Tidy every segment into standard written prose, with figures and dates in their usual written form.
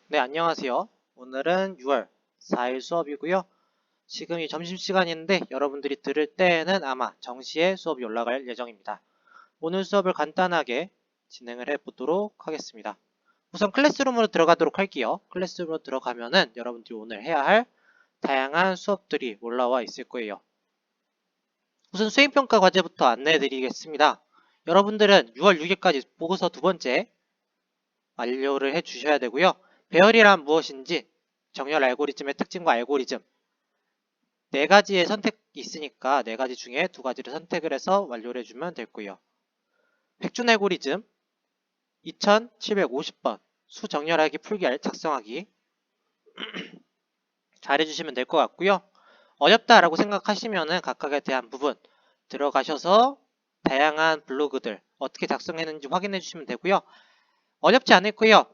네, 안녕하세요. 오늘은 6월 4일 수업이고요. 지금이 점심시간인데 여러분들이 들을 때에는 아마 정시에 수업이 올라갈 예정입니다. 오늘 수업을 간단하게 진행을 해보도록 하겠습니다. 우선 클래스룸으로 들어가도록 할게요. 클래스룸으로 들어가면은 여러분들이 오늘 해야 할 다양한 수업들이 올라와 있을 거예요. 우선 수행평가 과제부터 안내해 드리겠습니다. 여러분들은 6월 6일까지 보고서 두 번째 완료를 해 주셔야 되고요. 배열이란 무엇인지, 정렬 알고리즘의 특징과 알고리즘, 네 가지의 선택이 있으니까 네 가지 중에 두 가지를 선택을 해서 완료를 해주면 될 거예요. 백준 알고리즘 2750번 수정렬하기 풀기 작성하기 잘 해주시면 될 것 같고요. 어렵다라고 생각하시면은 각각에 대한 부분 들어가셔서 다양한 블로그들 어떻게 작성했는지 확인해 주시면 되고요. 어렵지 않을 거예요.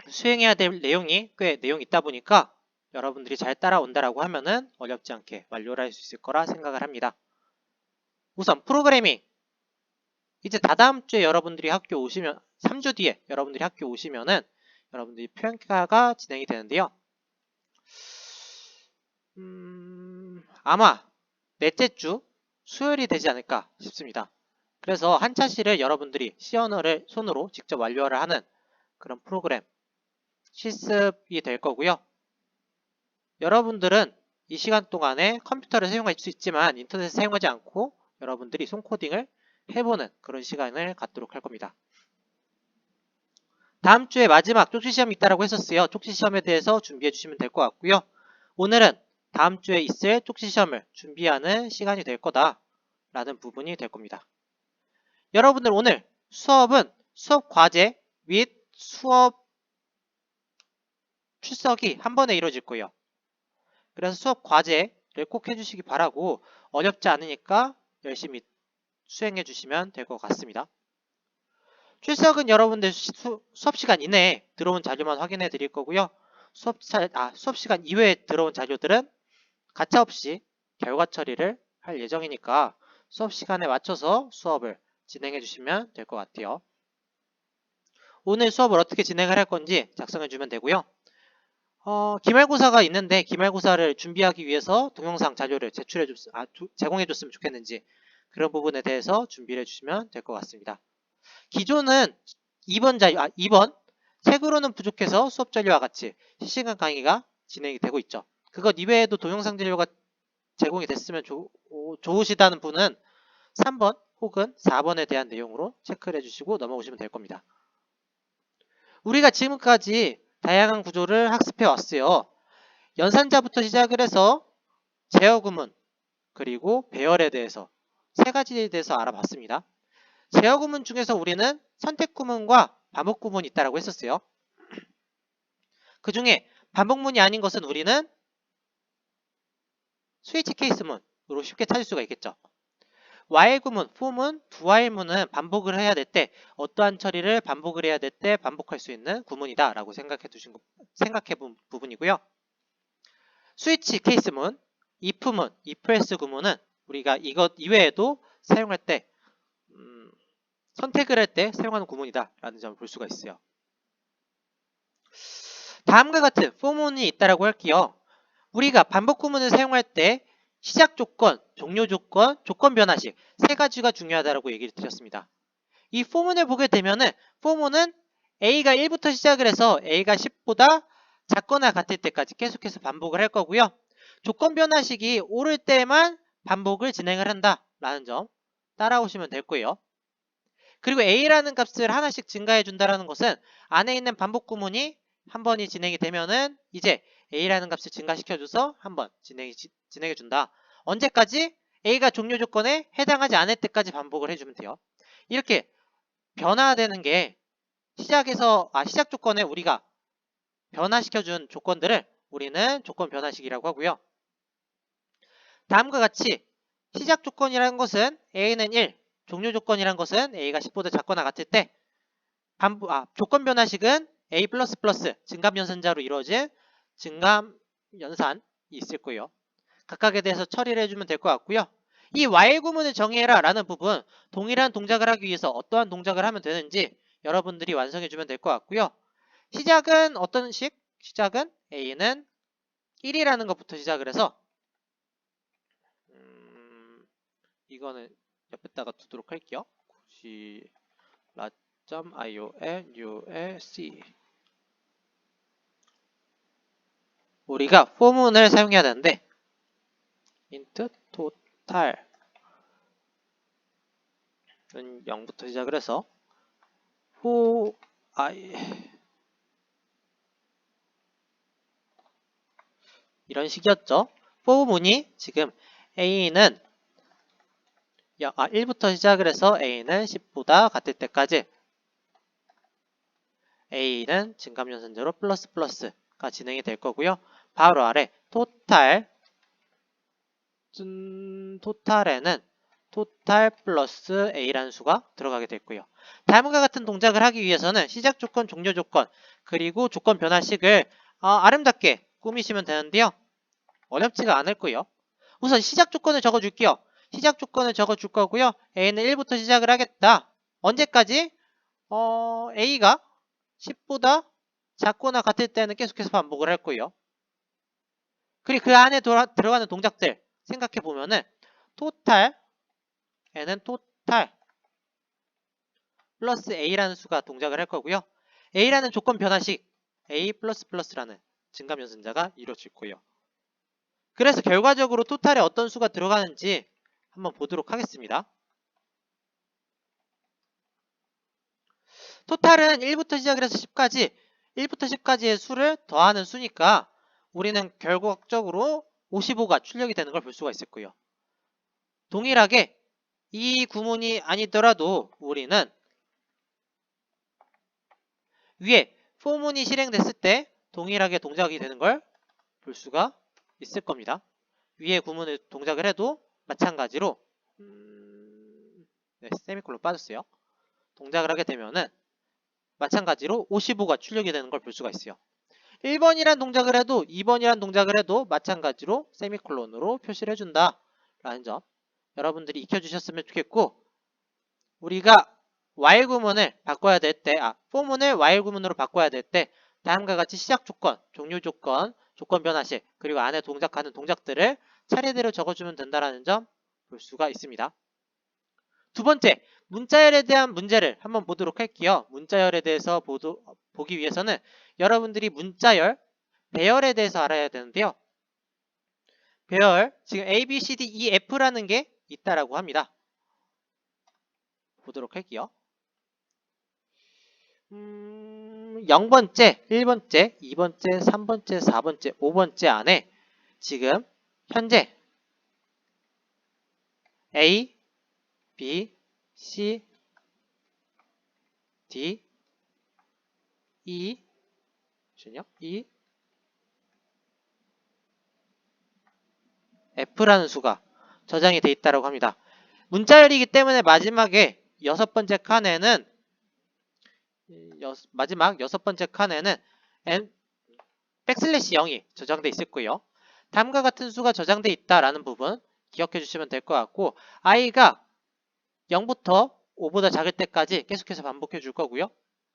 수행해야 될 내용이 꽤 내용이 있다 보니까 여러분들이 잘 따라온다라고 하면은 어렵지 않게 완료를 할 수 있을 거라 생각을 합니다. 우선 프로그래밍 이제 다다음 주에 여러분들이 학교 오시면 3주 뒤에 여러분들이 학교 오시면은 여러분들이 평가가 진행이 되는데요. 아마 넷째 주 수요일이 되지 않을까 싶습니다. 그래서 한차시를 여러분들이 시언어를 손으로 직접 완료를 하는 그런 프로그램 실습이 될 거고요. 여러분들은 이 시간 동안에 컴퓨터를 사용할 수 있지만 인터넷을 사용하지 않고 여러분들이 손코딩을 해보는 그런 시간을 갖도록 할 겁니다. 다음 주에 마지막 쪽지 시험이 있다고 했었어요. 쪽지 시험에 대해서 준비해 주시면 될 것 같고요. 오늘은 다음 주에 있을 쪽지 시험을 준비하는 시간이 될 거다라는 부분이 될 겁니다. 여러분들 오늘 수업은 수업 과제 및 수업 출석이 한 번에 이루어질 거예요. 그래서 수업 과제를 꼭 해주시기 바라고 어렵지 않으니까 열심히 수행해 주시면 될 것 같습니다. 출석은 여러분들 수업 시간 이내에 들어온 자료만 확인해 드릴 거고요. 수업 시간 이외에 들어온 자료들은 가차없이 결과 처리를 할 예정이니까 수업 시간에 맞춰서 수업을 진행해 주시면 될 것 같아요. 오늘 수업을 어떻게 진행을 할 건지 작성해 주면 되고요. 기말고사가 있는데 기말고사를 준비하기 위해서 동영상 자료를 제공해 줬으면 좋겠는지 그런 부분에 대해서 준비를 해주시면 될 것 같습니다. 기존은 2번 책으로는 부족해서 수업 자료와 같이 실시간 강의가 진행이 되고 있죠. 그것 이외에도 동영상 자료가 제공이 됐으면 좋으시다는 분은 3번 혹은 4번에 대한 내용으로 체크를 해주시고 넘어오시면 될 겁니다. 우리가 지금까지 다양한 구조를 학습해 왔어요. 연산자부터 시작을 해서 제어 구문 그리고 배열에 대해서 세 가지에 대해서 알아봤습니다. 제어 구문 중에서 우리는 선택 구문과 반복 구문이 있다고 했었어요. 그 중에 반복문이 아닌 것은 우리는 스위치 케이스문으로 쉽게 찾을 수가 있겠죠. while 구문, for문, do while문은 반복을 해야 될 때 어떠한 처리를 반복을 해야 될 때 반복할 수 있는 구문이다 라고 생각해 본 부분이고요. 스위치 케이스문, if문, if-else 구문은 우리가 이것 이외에도 사용할 때 선택을 할 때 사용하는 구문이다 라는 점을 볼 수가 있어요. 다음과 같은 for문이 있다고 할게요. 우리가 반복 구문을 사용할 때 시작 조건, 종료 조건, 조건 변화식 세 가지가 중요하다고 얘기를 드렸습니다. 이 for문을 보게 되면은 for문은 A가 1부터 시작을 해서 A가 10보다 작거나 같을 때까지 계속해서 반복을 할 거고요. 조건 변화식이 오를 때만 반복을 진행을 한다라는 점 따라오시면 될 거예요. 그리고 A라는 값을 하나씩 증가해 준다는 것은 안에 있는 반복 구문이 한 번이 진행이 되면은 이제 A라는 값을 증가시켜줘서 한 번 진행해 준다. 언제까지? A가 종료 조건에 해당하지 않을 때까지 반복을 해주면 돼요. 이렇게 변화되는 게 시작 조건에 우리가 변화시켜준 조건들을 우리는 조건 변화식이라고 하고요. 다음과 같이 시작 조건이라는 것은 A는 1, 종료 조건이라는 것은 A가 10보다 작거나 같을 때 조건 변화식은 A++ 증감 연산자로 이루어진 증감 연산이 있을 거예요. 각각에 대해서 처리를 해주면 될 것 같고요. 이 while 구문을 정의해라 라는 부분 동일한 동작을 하기 위해서 어떠한 동작을 하면 되는지 여러분들이 완성해주면 될 것 같고요. 시작은 어떤 식? 시작은 a는 1이라는 것부터 시작을 해서 이거는 옆에다가 두도록 할게요. 라.iolc 우리가 포문을 사용해야 되는데 int total은 0부터 시작을 해서 for i 이런 식이었죠. 포문이 지금 a는 1부터 시작을 해서 a는 10보다 같을 때까지 a는 증감연산제로 플러스 플러스가 진행이 될 거고요. 바로 아래 토탈에는 토탈 플러스 a라는 수가 들어가게 됐고요. 다음과 같은 동작을 하기 위해서는 시작 조건, 종료 조건, 그리고 조건 변화식을 아름답게 꾸미시면 되는데요. 어렵지가 않을 거예요. 우선 시작 조건을 적어줄게요. 시작 조건을 적어줄 거고요. a는 1부터 시작을 하겠다. 언제까지? a가 10보다 작거나 같을 때는 계속해서 반복을 할 거예요. 그리고 그 안에 들어가는 동작들 생각해 보면은 토탈에는 토탈 플러스 a라는 수가 동작을 할 거고요. a라는 조건 변화식 a 플러스 플러스라는 증감 연산자가 이루어질 거예요. 그래서 결과적으로 토탈에 어떤 수가 들어가는지 한번 보도록 하겠습니다. 토탈은 1부터 시작을 해서 10까지 1부터 10까지의 수를 더하는 수니까 우리는 결과적으로 55가 출력이 되는 걸 볼 수가 있을 거예요. 동일하게 이 구문이 아니더라도 우리는 위에 포문이 실행됐을 때 동일하게 동작이 되는 걸 볼 수가 있을 겁니다. 위에 구문을 동작을 해도 마찬가지로 세미콜론 빠졌어요. 동작을 하게 되면은 마찬가지로 55가 출력이 되는 걸 볼 수가 있어요. 1번이란 동작을 해도 2번이란 동작을 해도 마찬가지로 세미콜론으로 표시를 해준다 라는 점 여러분들이 익혀주셨으면 좋겠고, 우리가 while 구문을 바꿔야 될 때, for문을 while 구문으로 바꿔야 될 때 다음과 같이 시작 조건, 종료 조건, 조건 변화식, 그리고 안에 동작하는 동작들을 차례대로 적어주면 된다는 점 볼 수가 있습니다. 두 번째, 문자열에 대한 문제를 한번 보도록 할게요. 문자열에 대해서 보기 위해서는 여러분들이 문자열, 배열에 대해서 알아야 되는데요. 배열, 지금 A, B, C, D, E, F라는 게 있다라고 합니다. 보도록 할게요. 0번째, 1번째, 2번째, 3번째, 4번째, 5번째 안에 지금 현재 A, B, C, D, E, F라는 수가 저장이 돼 있다고 합니다. 문자열이기 때문에 마지막에 마지막 여섯 번째 칸에는 백슬래시 0이 저장돼 있을 거예요. 다음과 같은 수가 저장돼 있다라는 부분 기억해 주시면 될 것 같고, i가 0부터 5보다 작을 때까지 계속해서 반복해 줄 거고요.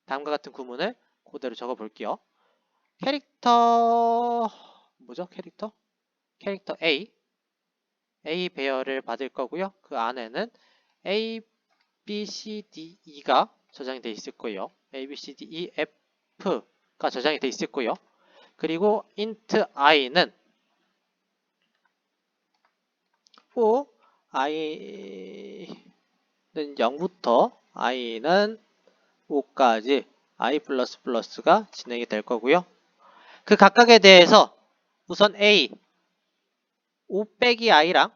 다음과 같은 구문을 그대로 적어 볼게요. 캐릭터 A 배열을 받을 거고요. 그 안에는 A, B, C, D, E가 저장이 돼 있을 거예요. A, B, C, D, E, F가 저장이 돼 있을 거예요. 그리고 int i는 for i는 0부터 i는 5까지 i++가 진행이 될 거고요. 그 각각에 대해서 우선 a 5 빼기 i랑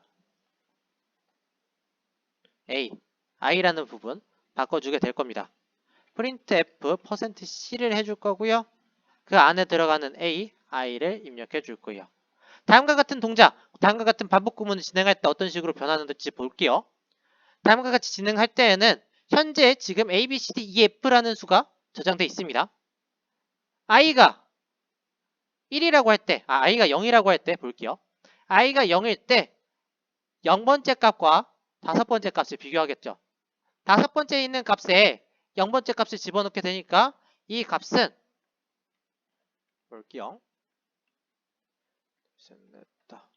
i라는 부분 바꿔주게 될 겁니다. printf %c를 해줄 거고요. 그 안에 들어가는 i를 입력해 줄 거예요. 다음과 같은 동작, 다음과 같은 반복 구문을 진행할 때 어떤 식으로 변하는지 볼게요. 다음과 같이 진행할 때에는 현재 지금 A, B, C, D, E, F라는 수가 저장되어 있습니다. i가 1이라고 할 때, i가 0이라고 할 때 볼게요. i가 0일 때 0번째 값과 5번째 값을 비교하겠죠. 5번째에 있는 값에 0번째 값을 집어넣게 되니까 이 값은 볼게요. 셋, 넷, 다.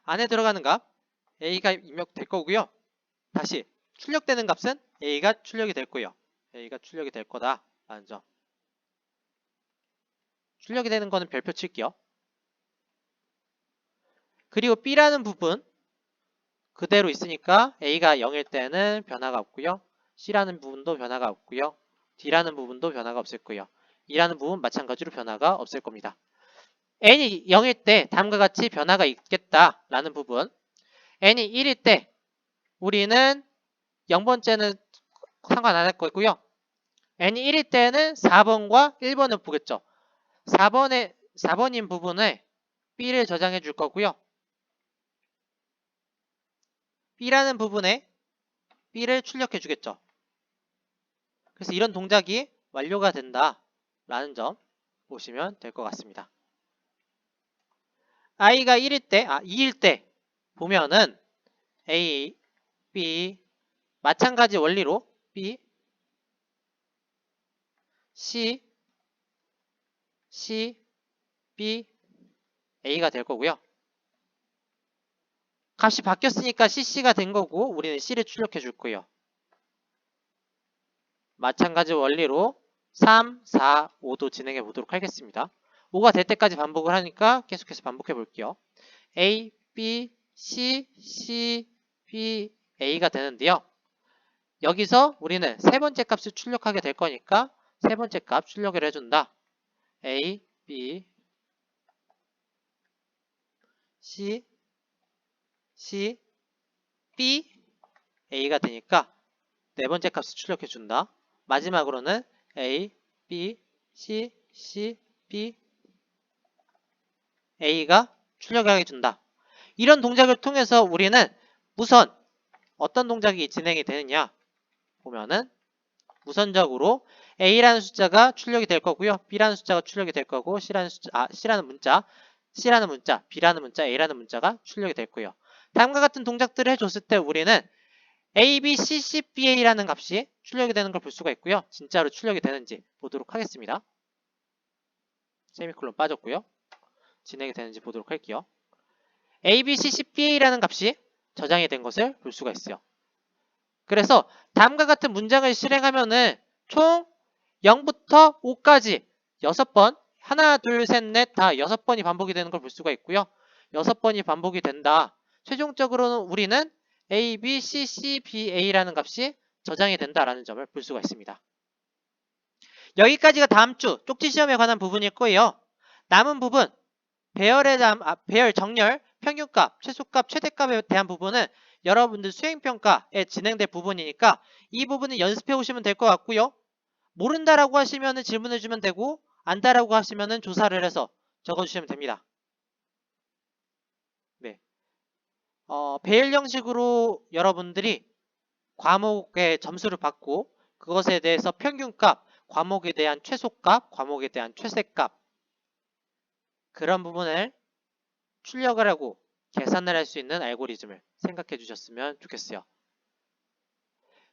안에 들어가는 값 a가 입력될 거고요. 다시 출력되는 값은 a가 출력이 될 거예요. a가 출력이 될 거다 라는 점. 출력이 되는 거는 별표 칠게요. 그리고 b라는 부분 그대로 있으니까 a가 0일 때는 변화가 없고요. c라는 부분도 변화가 없고요. d라는 부분도 변화가 없을 거예요. e라는 부분 마찬가지로 변화가 없을 겁니다. n이 0일 때 다음과 같이 변화가 있겠다라는 부분. n이 1일 때 우리는 0번째는 상관 안 할 거고요. n이 1일 때는 4번과 1번을 보겠죠. 4번인 부분에 b를 저장해 줄 거고요. b라는 부분에 b를 출력해 주겠죠. 그래서 이런 동작이 완료가 된다라는 점 보시면 될 것 같습니다. i가 2일 때 보면은 a, b 마찬가지 원리로 b, c, b, a가 될 거고요. 값이 바뀌었으니까 cc가 된 거고 우리는 c를 출력해 줄 거예요. 마찬가지 원리로 3, 4, 5도 진행해 보도록 하겠습니다. 5가 될 때까지 반복을 하니까 계속해서 반복해 볼게요. A, B, C, B, A가 되는데요. 여기서 우리는 세 번째 값을 출력하게 될 거니까 세 번째 값 출력을 해준다. A, B, C, B, A가 되니까 네 번째 값을 출력해준다. 마지막으로는 A, B, C, B, A가 출력하게 준다. 이런 동작을 통해서 우리는 우선 어떤 동작이 진행이 되느냐 보면은 우선적으로 A라는 숫자가 출력이 될 거고요. B라는 숫자가 출력이 될 거고 C라는 문자, B라는 문자, A라는 문자가 출력이 될 거예요. 다음과 같은 동작들을 해줬을 때 우리는 A, B, C, B, A라는 값이 출력이 되는 걸 볼 수가 있고요. 진짜로 출력이 되는지 보도록 하겠습니다. 세미콜론 빠졌고요. 진행이 되는지 보도록 할게요. A, B, C, B, A라는 값이 저장이 된 것을 볼 수가 있어요. 그래서 다음과 같은 문장을 실행하면은 총 0부터 5까지 6번, 하나, 둘, 셋, 넷, 다 6번이 반복이 되는 걸 볼 수가 있고요. 6번이 반복이 된다. 최종적으로는 우리는 A, B, C, B, A라는 값이 저장이 된다라는 점을 볼 수가 있습니다. 여기까지가 다음 주 쪽지 시험에 관한 부분일 거예요. 남은 부분, 배열, 정렬, 평균값, 최소값, 최대값에 대한 부분은 여러분들 수행평가에 진행될 부분이니까 이 부분은 연습해 오시면 될 것 같고요. 모른다라고 하시면 질문해 주면 되고 안다라고 하시면 조사를 해서 적어주시면 됩니다. 네. 배열 형식으로 여러분들이 과목의 점수를 받고 그것에 대해서 평균값, 과목에 대한 최소값, 과목에 대한 최대값 그런 부분을 출력을 하고 계산을 할 수 있는 알고리즘을 생각해 주셨으면 좋겠어요.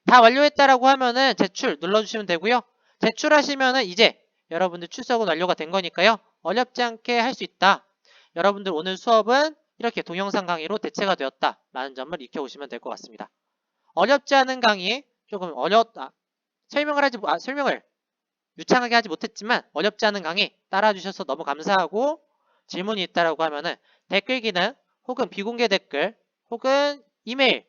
다 완료했다라고 하면은 제출 눌러주시면 되고요. 제출하시면은 이제 여러분들 출석은 완료가 된 거니까요. 어렵지 않게 할 수 있다. 여러분들 오늘 수업은 이렇게 동영상 강의로 대체가 되었다라는 점을 익혀오시면 될 것 같습니다. 어렵지 않은 강의 조금 설명을 유창하게 하지 못했지만 어렵지 않은 강의 따라주셔서 너무 감사하고 질문이 있다라고 하면은 댓글 기능 혹은 비공개 댓글 혹은 이메일,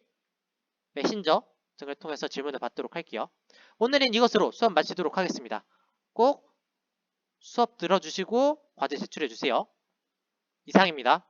메신저 등을 통해서 질문을 받도록 할게요. 오늘은 이것으로 수업 마치도록 하겠습니다. 꼭 수업 들어주시고 과제 제출해주세요. 이상입니다.